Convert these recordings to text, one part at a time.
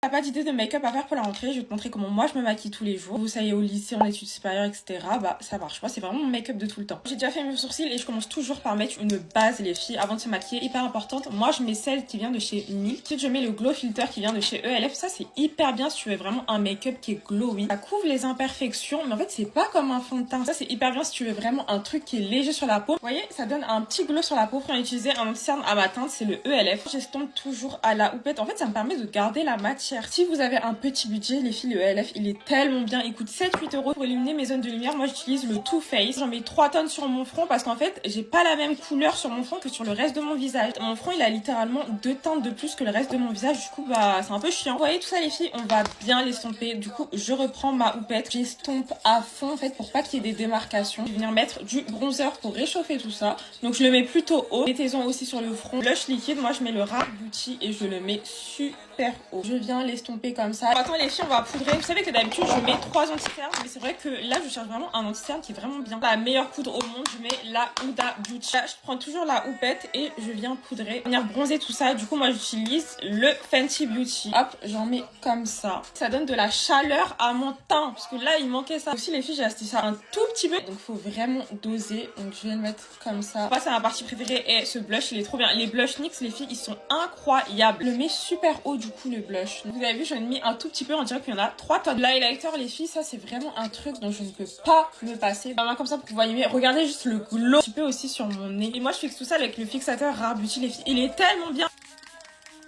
T'as pas d'idée de make-up à faire pour la rentrée, je vais te montrer comment moi je me maquille tous les jours. Vous savez, au lycée, en études supérieures, etc. Bah ça marche. Moi c'est vraiment mon make-up de tout le temps. J'ai déjà fait mes sourcils et je commence toujours par mettre une base les filles avant de se maquiller, hyper importante. Moi je mets celle qui vient de chez Milk. Ensuite je mets le glow filter qui vient de chez ELF. Ça c'est hyper bien si tu veux vraiment un make-up qui est glowy. Ça couvre les imperfections, mais en fait c'est pas comme un fond de teint. Ça c'est hyper bien si tu veux vraiment un truc qui est léger sur la peau. Vous voyez, ça donne un petit glow sur la peau. Pour utiliser un anti-cerne à ma teinte, c'est le ELF. J'estompe toujours à la houppette. En fait ça me permet de garder la matière. Si vous avez un petit budget, les filles, le ELF il est tellement bien, il coûte 7-8 euros pour éliminer mes zones de lumière. Moi j'utilise le Too Faced, j'en mets 3 tonnes sur mon front parce qu'en fait j'ai pas la même couleur sur mon front que sur le reste de mon visage. Mon front il a littéralement 2 teintes de plus que le reste de mon visage, du coup bah c'est un peu chiant. Vous voyez tout ça les filles, on va bien l'estomper. Du coup je reprends ma houppette, j'estompe à fond en fait pour pas qu'il y ait des démarcations. Je vais venir mettre du bronzer pour réchauffer tout ça, donc je le mets plutôt haut. Mettez-en aussi sur le front. Blush liquide, moi je mets le Rare Beauty et je le mets super haut. Je viens l'estomper comme ça. Attends les filles, on va poudrer. Vous savez que d'habitude je mets 3 anti-cernes, mais c'est vrai que là je cherche vraiment un anti-cerne qui est vraiment bien. La meilleure poudre au monde, je mets la Huda Beauty. Là, je prends toujours la houppette et je viens poudrer, venir bronzer tout ça. Du coup moi j'utilise le Fenty Beauty. Hop, j'en mets comme ça. Ça donne de la chaleur à mon teint parce que là il manquait ça. Aussi les filles, j'ai acheté ça un tout petit peu, donc faut vraiment doser. Donc je vais le mettre comme ça. Moi c'est ma partie préférée et ce blush il est trop bien. Les blush NYX les filles ils sont incroyables. Je le mets super haut du coup le blush. Donc, vous avez vu, j'en ai mis un tout petit peu, on dirait qu'il y en a 3 tonnes. L'highlighter les filles, ça c'est vraiment un truc dont je ne peux pas me passer. Vraiment comme ça pour que vous voyez. Regardez juste le glow un petit peu aussi sur mon nez. Et moi je fixe tout ça avec le fixateur Rare Beauty les filles. Il est tellement bien.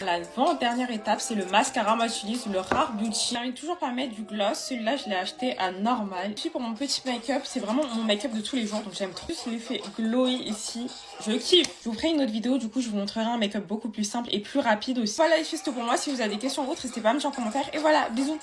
L'avant-dernière étape, c'est le mascara. Moi, j'utilise le Rare Beauty. Je termine toujours par mettre du gloss. Celui-là, je l'ai acheté à normal. Puis pour mon petit make-up, c'est vraiment mon make-up de tous les jours. Donc j'aime trop l'effet glowy ici. Je kiffe. Je vous ferai une autre vidéo. Du coup, je vous montrerai un make-up beaucoup plus simple et plus rapide aussi. Voilà les filles, c'est tout pour moi. Si vous avez des questions ou autres, n'hésitez pas à me dire en commentaire. Et voilà, bisous.